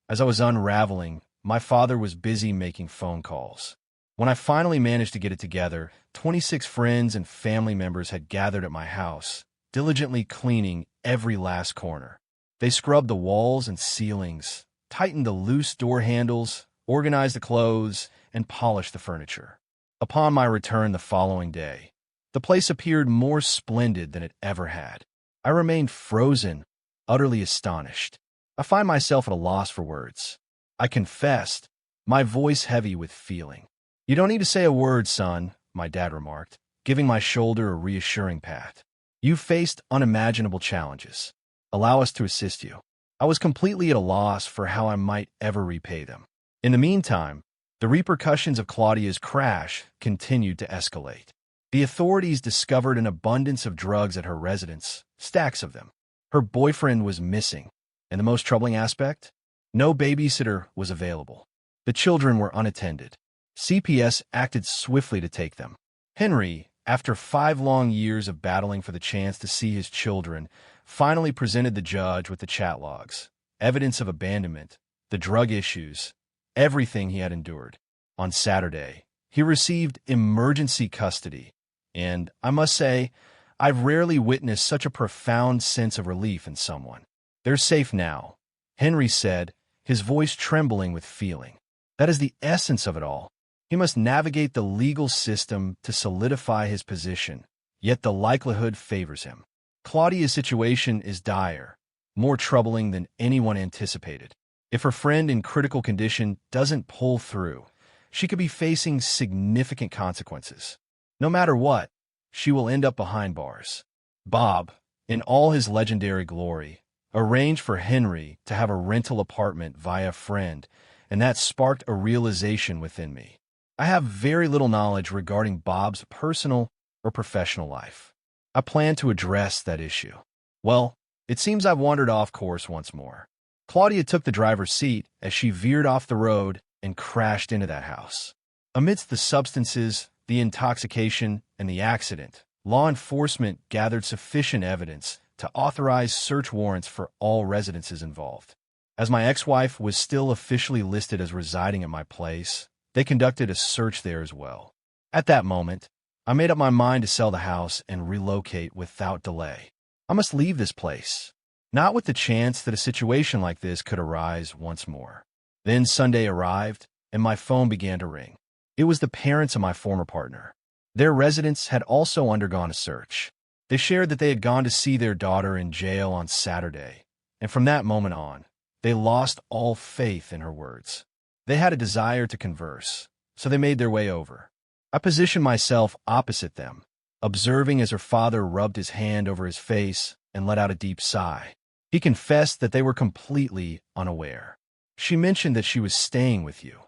as I was unraveling, my father was busy making phone calls. When I finally managed to get it together, 26 friends and family members had gathered at my house, diligently cleaning every last corner. They scrubbed the walls and ceilings, tightened the loose door handles, organized the clothes, and polished the furniture. Upon my return the following day, the place appeared more splendid than it ever had. I remained frozen, utterly astonished. I find myself at a loss for words. I confessed, my voice heavy with feeling. "You don't need to say a word, son," my dad remarked, giving my shoulder a reassuring pat. "You've faced unimaginable challenges. Allow us to assist you." I was completely at a loss for how I might ever repay them. In the meantime, the repercussions of Claudia's crash continued to escalate. The authorities discovered an abundance of drugs at her residence, stacks of them. Her boyfriend was missing, and the most troubling aspect? No babysitter was available. The children were unattended. CPS acted swiftly to take them. Henry, after 5 long years of battling for the chance to see his children, finally presented the judge with the chat logs, evidence of abandonment, the drug issues, everything he had endured. On Saturday, he received emergency custody, and I must say, I've rarely witnessed such a profound sense of relief in someone. "They're safe now," Henry said, his voice trembling with feeling. That is the essence of it all. He must navigate the legal system to solidify his position, yet the likelihood favors him. Claudia's situation is dire, more troubling than anyone anticipated. If her friend in critical condition doesn't pull through, she could be facing significant consequences. No matter what, she will end up behind bars. Bob, in all his legendary glory, arranged for Henry to have a rental apartment via a friend, and that sparked a realization within me. I have very little knowledge regarding Bob's personal or professional life. I plan to address that issue. Well, it seems I've wandered off course once more. Claudia took the driver's seat as she veered off the road and crashed into that house. Amidst the substances, the intoxication, and the accident, law enforcement gathered sufficient evidence to authorize search warrants for all residences involved. As my ex-wife was still officially listed as residing at my place, they conducted a search there as well. At that moment, I made up my mind to sell the house and relocate without delay. I must leave this place, not with the chance that a situation like this could arise once more. Then Sunday arrived, and my phone began to ring. It was the parents of my former partner. Their residence had also undergone a search. They shared that they had gone to see their daughter in jail on Saturday, and from that moment on, they lost all faith in her words. They had a desire to converse, so they made their way over. I positioned myself opposite them, observing as her father rubbed his hand over his face and let out a deep sigh. He confessed that they were completely unaware. She mentioned that she was staying with you,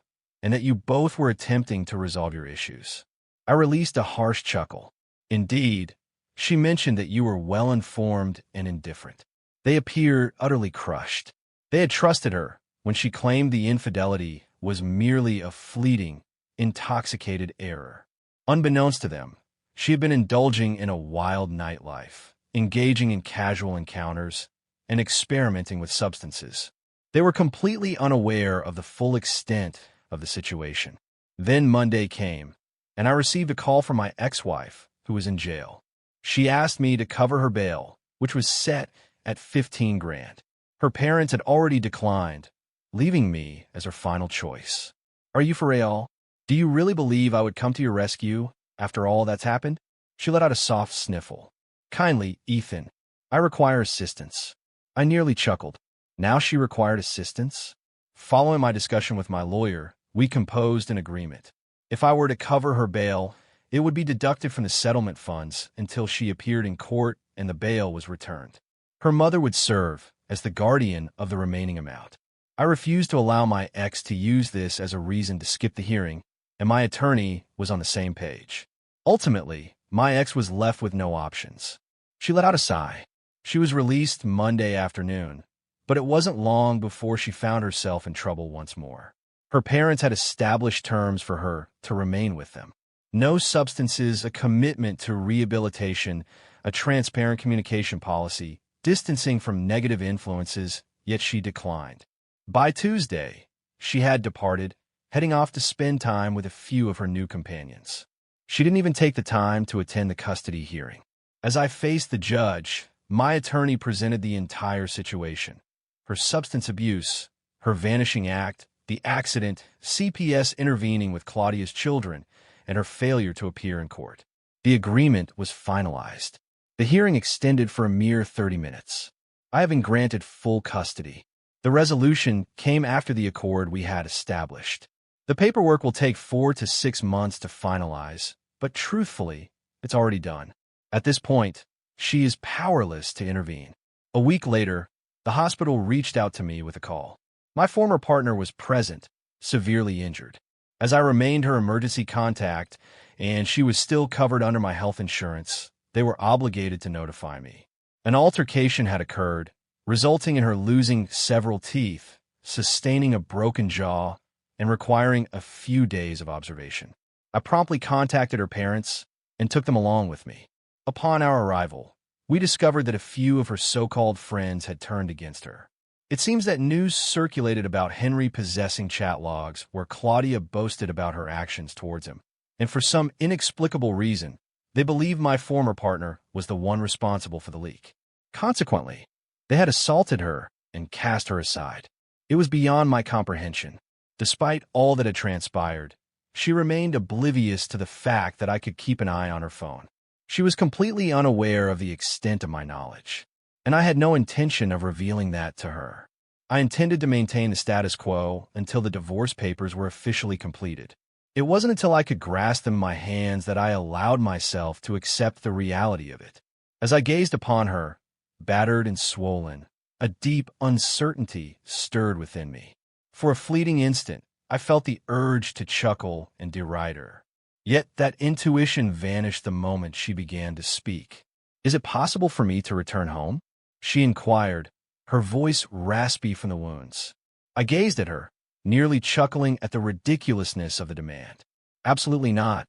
and that you both were attempting to resolve your issues. I released a harsh chuckle. Indeed, she mentioned that you were well-informed and indifferent. They appeared utterly crushed. They had trusted her when she claimed the infidelity was merely a fleeting, intoxicated error. Unbeknownst to them, she had been indulging in a wild nightlife, engaging in casual encounters, and experimenting with substances. They were completely unaware of the full extent of the situation. Then Monday came, and I received a call from my ex-wife, who was in jail. She asked me to cover her bail, which was set at $15,000. Her parents had already declined, leaving me as her final choice. Are you for real? Do you really believe I would come to your rescue after all that's happened? She let out a soft sniffle. Kindly, Ethan, I require assistance. I nearly chuckled. Now she required assistance? Following my discussion with my lawyer, we composed an agreement. If I were to cover her bail, it would be deducted from the settlement funds until she appeared in court and the bail was returned. Her mother would serve as the guardian of the remaining amount. I refused to allow my ex to use this as a reason to skip the hearing, and my attorney was on the same page. Ultimately, my ex was left with no options. She let out a sigh. She was released Monday afternoon, but it wasn't long before she found herself in trouble once more. Her parents had established terms for her to remain with them. No substances, a commitment to rehabilitation, a transparent communication policy, distancing from negative influences, yet she declined. By Tuesday, she had departed, heading off to spend time with a few of her new companions. She didn't even take the time to attend the custody hearing. As I faced the judge, my attorney presented the entire situation. Her substance abuse, her vanishing act, the accident, CPS intervening with Claudia's children, and her failure to appear in court. The agreement was finalized. The hearing extended for a mere 30 minutes. I have been granted full custody. The resolution came after the accord we had established. The paperwork will take 4 to 6 months to finalize, but truthfully, it's already done. At this point, she is powerless to intervene. A week later, the hospital reached out to me with a call. My former partner was present, severely injured. As I remained her emergency contact and she was still covered under my health insurance, they were obligated to notify me. An altercation had occurred, resulting in her losing several teeth, sustaining a broken jaw, and requiring a few days of observation. I promptly contacted her parents and took them along with me. Upon our arrival, we discovered that a few of her so-called friends had turned against her. It seems that news circulated about Henry possessing chat logs where Claudia boasted about her actions towards him, and for some inexplicable reason, they believed my former partner was the one responsible for the leak. Consequently, they had assaulted her and cast her aside. It was beyond my comprehension. Despite all that had transpired, she remained oblivious to the fact that I could keep an eye on her phone. She was completely unaware of the extent of my knowledge, and I had no intention of revealing that to her. I intended to maintain the status quo until the divorce papers were officially completed. It wasn't until I could grasp them in my hands that I allowed myself to accept the reality of it. As I gazed upon her, battered and swollen, a deep uncertainty stirred within me. For a fleeting instant, I felt the urge to chuckle and deride her. Yet that intuition vanished the moment she began to speak. "Is it possible for me to return home?" she inquired, her voice raspy from the wounds. I gazed at her, nearly chuckling at the ridiculousness of the demand. Absolutely not,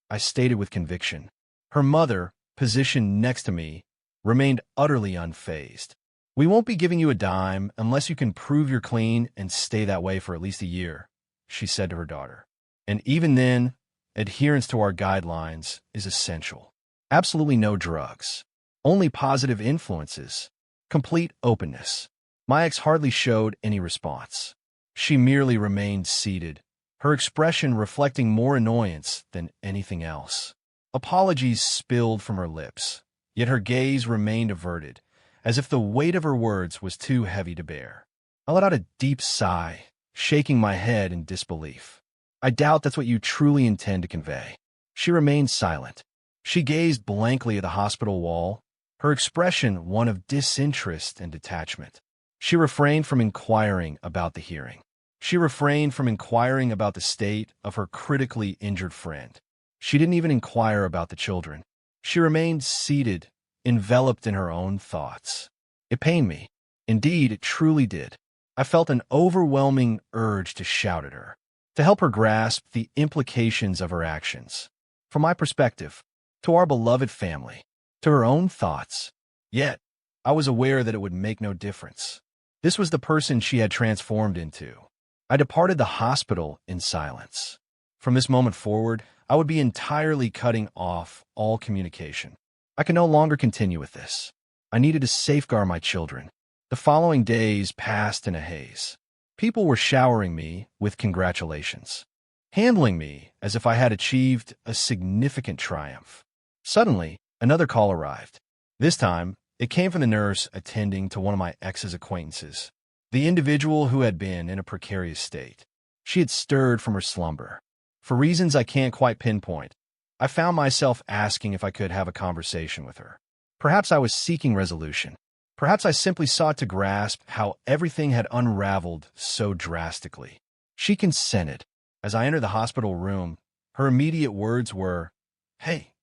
I stated with conviction. Her mother, positioned next to me, remained utterly unfazed. We won't be giving you a dime unless you can prove you're clean and stay that way for at least a year, she said to her daughter. And even then, adherence to our guidelines is essential. Absolutely no drugs. Only positive influences. Complete openness. My ex hardly showed any response. She merely remained seated, her expression reflecting more annoyance than anything else. Apologies spilled from her lips, yet her gaze remained averted, as if the weight of her words was too heavy to bear. I let out a deep sigh, shaking my head in disbelief. I doubt that's what you truly intend to convey. She remained silent. She gazed blankly at the hospital wall, her expression one of disinterest and detachment. She refrained from inquiring about the hearing. She refrained from inquiring about the state of her critically injured friend. She didn't even inquire about the children. She remained seated, enveloped in her own thoughts. It pained me. Indeed, it truly did. I felt an overwhelming urge to shout at her, to help her grasp the implications of her actions. From my perspective, to our beloved family, to her own thoughts. Yet, I was aware that it would make no difference. This was the person she had transformed into. I departed the hospital in silence. From this moment forward, I would be entirely cutting off all communication. I could no longer continue with this. I needed to safeguard my children. The following days passed in a haze. People were showering me with congratulations, handling me as if I had achieved a significant triumph. Suddenly, another call arrived. This time, it came from the nurse attending to one of my ex's acquaintances, the individual who had been in a precarious state. She had stirred from her slumber. For reasons I can't quite pinpoint, I found myself asking if I could have a conversation with her. Perhaps I was seeking resolution. Perhaps I simply sought to grasp how everything had unraveled so drastically. She consented. As I entered the hospital room, her immediate words were, "Hey,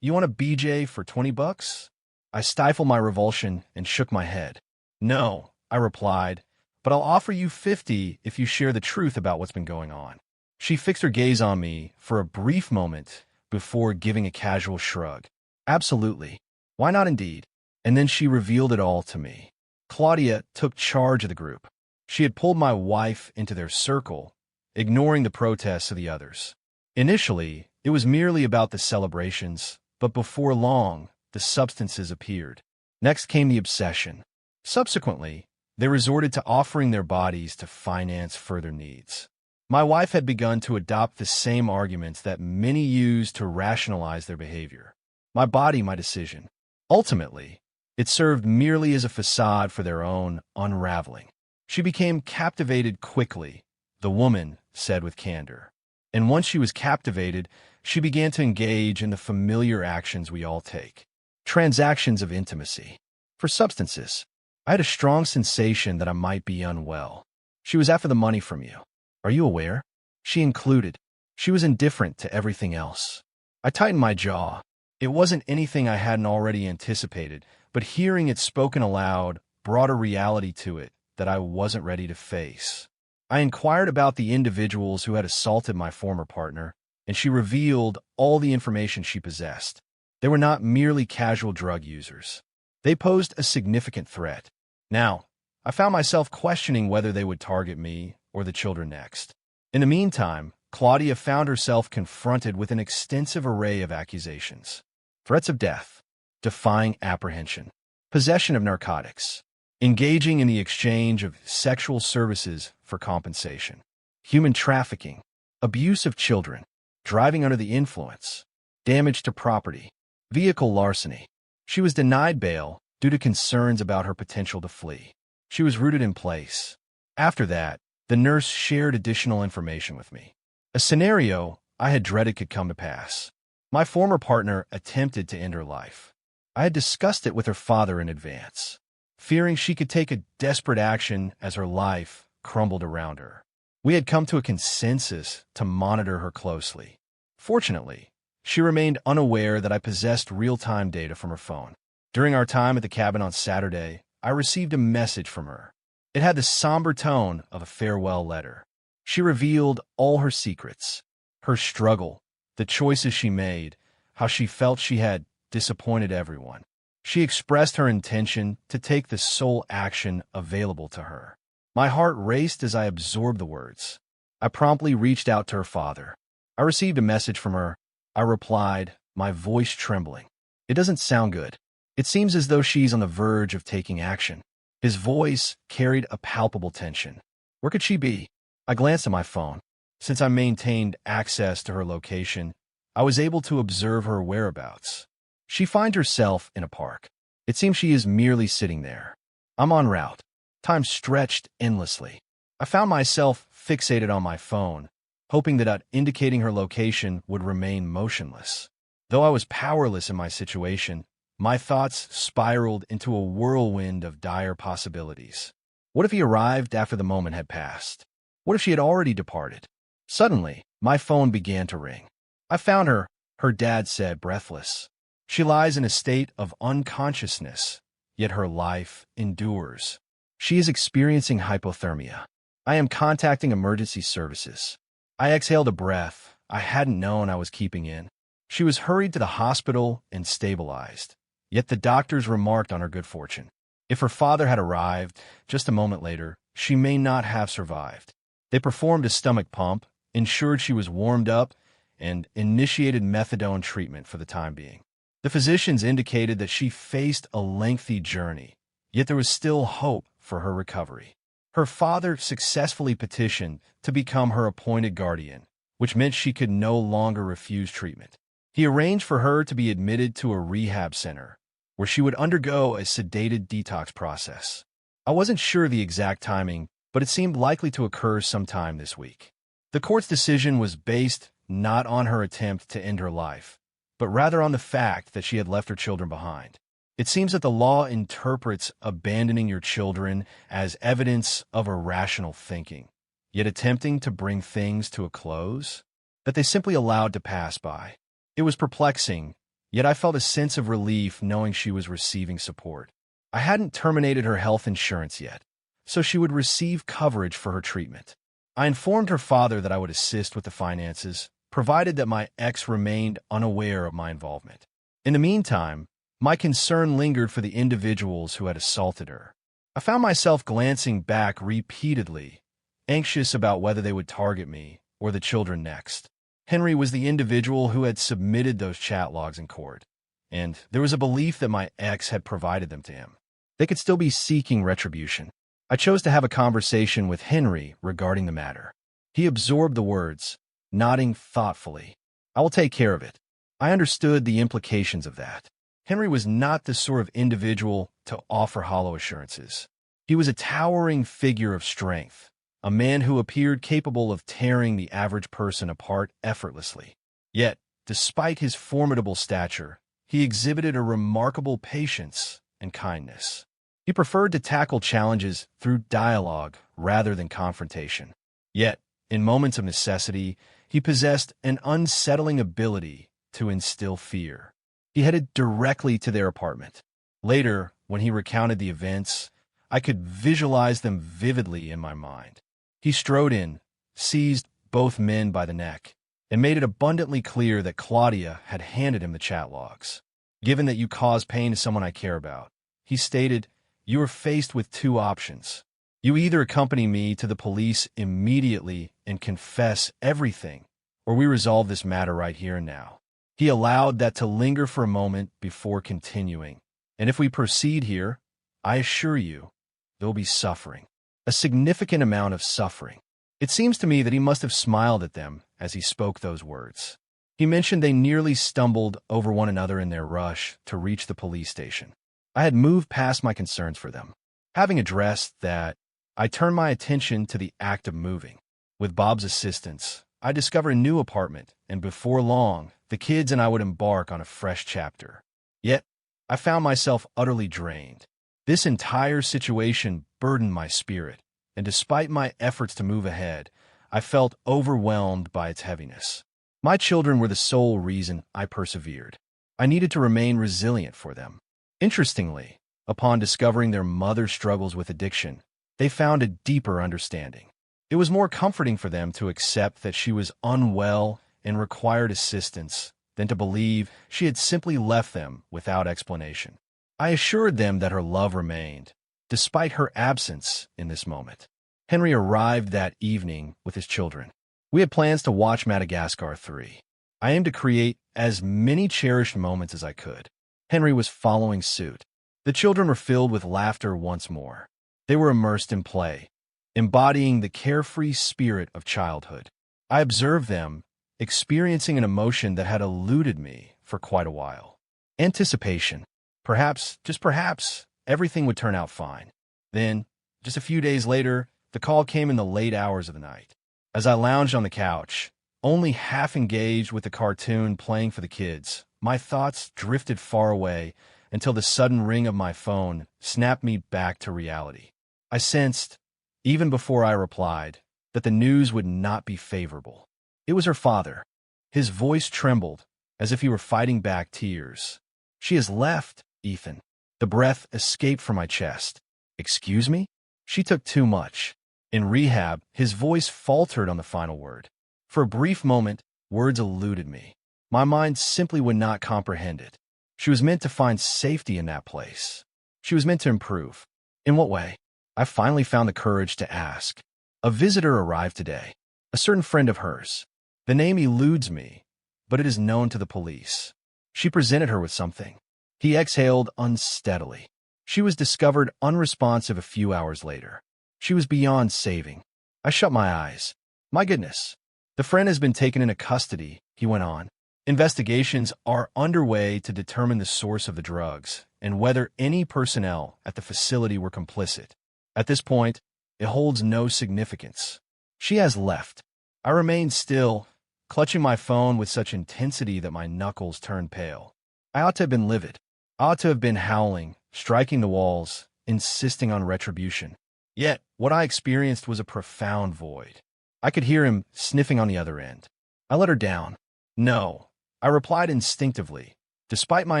you want a BJ for $20? I stifled my revulsion and shook my head. "No," I replied, "but I'll offer you 50 if you share the truth about what's been going on." She fixed her gaze on me for a brief moment before giving a casual shrug. "Absolutely. Why not indeed?" And then she revealed it all to me. Claudia took charge of the group. She had pulled my wife into their circle, ignoring the protests of the others. Initially, it was merely about the celebrations, but before long, the substances appeared. Next came the obsession. Subsequently, they resorted to offering their bodies to finance further needs. My wife had begun to adopt the same arguments that many use to rationalize their behavior. My body, my decision. Ultimately, it served merely as a facade for their own unraveling. She became captivated quickly, the woman said with candor. And once she was captivated, she began to engage in the familiar actions we all take. Transactions of intimacy. For substances, I had a strong sensation that I might be unwell. She was after the money from you. Are you aware? She included. She was indifferent to everything else. I tightened my jaw. It wasn't anything I hadn't already anticipated, but hearing it spoken aloud brought a reality to it that I wasn't ready to face. I inquired about the individuals who had assaulted my former partner, and she revealed all the information she possessed. They were not merely casual drug users. They posed a significant threat. Now, I found myself questioning whether they would target me or the children next. In the meantime, Claudia found herself confronted with an extensive array of accusations. Threats of death, defying apprehension, possession of narcotics, engaging in the exchange of sexual services for compensation, human trafficking, abuse of children, driving under the influence, damage to property, vehicle larceny. She was denied bail due to concerns about her potential to flee. She was rooted in place. After that, the nurse shared additional information with me. A scenario I had dreaded could come to pass. My former partner attempted to end her life. I had discussed it with her father in advance, fearing she could take a desperate action as her life crumbled around her. We had come to a consensus to monitor her closely. Fortunately, she remained unaware that I possessed real-time data from her phone. During our time at the cabin on Saturday, I received a message from her. It had the somber tone of a farewell letter. She revealed all her secrets, her struggle, the choices she made, how she felt she had disappointed everyone. She expressed her intention to take the sole action available to her. My heart raced as I absorbed the words. I promptly reached out to her father. I received a message from her. I replied, my voice trembling. It doesn't sound good. It seems as though she's on the verge of taking action. His voice carried a palpable tension. Where could she be? I glanced at my phone. Since I maintained access to her location, I was able to observe her whereabouts. She finds herself in a park. It seems she is merely sitting there. I'm en route. Time stretched endlessly. I found myself fixated on my phone, hoping that indicating her location would remain motionless. Though I was powerless in my situation, my thoughts spiraled into a whirlwind of dire possibilities. What if he arrived after the moment had passed? What if she had already departed? Suddenly, my phone began to ring. I found her dad said, breathless. She lies in a state of unconsciousness, yet her life endures. She is experiencing hypothermia. I am contacting emergency services. I exhaled a breath I hadn't known I was keeping in. She was hurried to the hospital and stabilized, yet the doctors remarked on her good fortune. If her father had arrived just a moment later, she may not have survived. They performed a stomach pump, ensured she was warmed up, and initiated methadone treatment for the time being. The physicians indicated that she faced a lengthy journey, yet there was still hope for her recovery. Her father successfully petitioned to become her appointed guardian, which meant she could no longer refuse treatment. He arranged for her to be admitted to a rehab center, where she would undergo a sedated detox process. I wasn't sure the exact timing, but it seemed likely to occur sometime this week. The court's decision was based not on her attempt to end her life, but rather on the fact that she had left her children behind. It seems that the law interprets abandoning your children as evidence of irrational thinking, yet attempting to bring things to a close that they simply allowed to pass by. It was perplexing, yet I felt a sense of relief knowing she was receiving support. I hadn't terminated her health insurance yet, so she would receive coverage for her treatment. I informed her father that I would assist with the finances, provided that my ex remained unaware of my involvement. In the meantime, my concern lingered for the individuals who had assaulted her. I found myself glancing back repeatedly, anxious about whether they would target me or the children next. Henry was the individual who had submitted those chat logs in court, and there was a belief that my ex had provided them to him. They could still be seeking retribution. I chose to have a conversation with Henry regarding the matter. He absorbed the words, nodding thoughtfully. I will take care of it. I understood the implications of that. Henry was not the sort of individual to offer hollow assurances. He was a towering figure of strength, a man who appeared capable of tearing the average person apart effortlessly. Yet, despite his formidable stature, he exhibited a remarkable patience and kindness. He preferred to tackle challenges through dialogue rather than confrontation. Yet, in moments of necessity, he possessed an unsettling ability to instill fear. He headed directly to their apartment. Later, when he recounted the events, I could visualize them vividly in my mind. He strode in, seized both men by the neck, and made it abundantly clear that Claudia had handed him the chat logs. Given that you cause pain to someone I care about, he stated, you are faced with two options. You either accompany me to the police immediately and confess everything, or we resolve this matter right here and now. He allowed that to linger for a moment before continuing. And if we proceed here, I assure you, there will be suffering. A significant amount of suffering. It seems to me that he must have smiled at them as he spoke those words. He mentioned they nearly stumbled over one another in their rush to reach the police station. I had moved past my concerns for them. Having addressed that, I turned my attention to the act of moving. With Bob's assistance, I discovered a new apartment, and before long, the kids and I would embark on a fresh chapter. Yet, I found myself utterly drained. This entire situation burdened my spirit, and despite my efforts to move ahead, I felt overwhelmed by its heaviness. My children were the sole reason I persevered. I needed to remain resilient for them. Interestingly, upon discovering their mother's struggles with addiction, they found a deeper understanding. It was more comforting for them to accept that she was unwell and required assistance than to believe she had simply left them without explanation. I assured them that her love remained, despite her absence in this moment. Henry arrived that evening with his children. We had plans to watch Madagascar 3. I aimed to create as many cherished moments as I could. Henry was following suit. The children were filled with laughter once more. They were immersed in play, embodying the carefree spirit of childhood. I observed them, experiencing an emotion that had eluded me for quite a while. Anticipation. Perhaps, just perhaps, everything would turn out fine. Then, just a few days later, the call came in the late hours of the night. As I lounged on the couch, only half engaged with the cartoon playing for the kids, my thoughts drifted far away until the sudden ring of my phone snapped me back to reality. I sensed, even before I replied, that the news would not be favorable. It was her father. His voice trembled, as if he were fighting back tears. "She has left, Ethan." The breath escaped from my chest. "Excuse me?" "She took too much." In rehab, his voice faltered on the final word. For a brief moment, words eluded me. My mind simply would not comprehend it. She was meant to find safety in that place. She was meant to improve. In what way? I finally found the courage to ask. A visitor arrived today, a certain friend of hers. The name eludes me, but it is known to the police. She presented her with something. He exhaled unsteadily. She was discovered unresponsive a few hours later. She was beyond saving. I shut my eyes. My goodness. The friend has been taken into custody, he went on. Investigations are underway to determine the source of the drugs and whether any personnel at the facility were complicit. At this point, it holds no significance. She has left. I remained still, clutching my phone with such intensity that my knuckles turned pale. I ought to have been livid. I ought to have been howling, striking the walls, insisting on retribution. Yet, what I experienced was a profound void. I could hear him sniffing on the other end. I let her down. No, I replied instinctively, despite my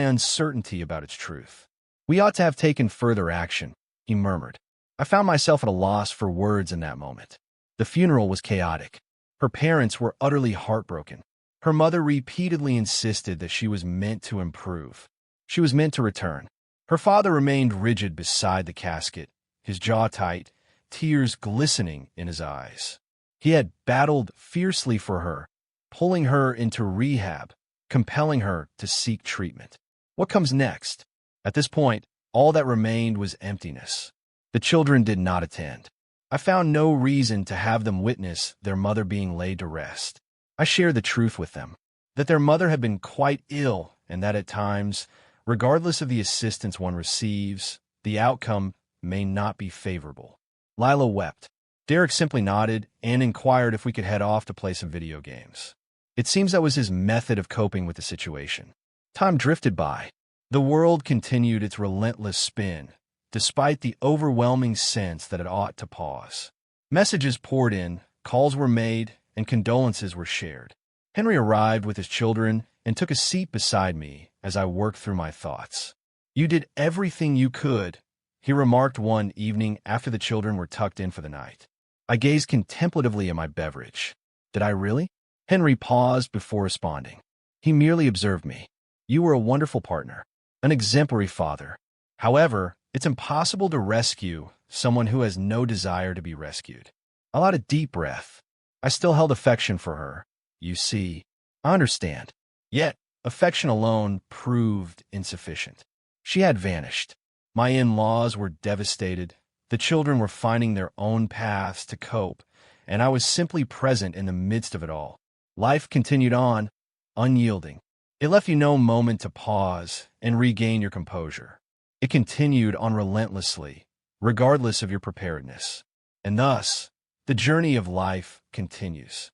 uncertainty about its truth. "We ought to have taken further action," he murmured. I found myself at a loss for words in that moment. The funeral was chaotic. Her parents were utterly heartbroken. Her mother repeatedly insisted that she was meant to improve. She was meant to return. Her father remained rigid beside the casket, his jaw tight, tears glistening in his eyes. He had battled fiercely for her, pulling her into rehab, compelling her to seek treatment. What comes next? At this point, all that remained was emptiness. The children did not attend. I found no reason to have them witness their mother being laid to rest. I shared the truth with them, that their mother had been quite ill and that at times, regardless of the assistance one receives, the outcome may not be favorable. Lila wept. Derek simply nodded and inquired if we could head off to play some video games. It seems that was his method of coping with the situation. Time drifted by. The world continued its relentless spin, despite the overwhelming sense that it ought to pause. Messages poured in, calls were made, and condolences were shared. Henry arrived with his children and took a seat beside me as I worked through my thoughts. "You did everything you could," he remarked one evening after the children were tucked in for the night. I gazed contemplatively at my beverage. "Did I really?" Henry paused before responding. He merely observed me. "You were a wonderful partner, an exemplary father. However, it's impossible to rescue someone who has no desire to be rescued." I allowed a deep breath. I still held affection for her. "You see, I understand." Yet, affection alone proved insufficient. She had vanished. My in-laws were devastated. The children were finding their own paths to cope, and I was simply present in the midst of it all. Life continued on, unyielding. It left you no moment to pause and regain your composure. It continued on relentlessly, regardless of your preparedness. And thus, the journey of life continues.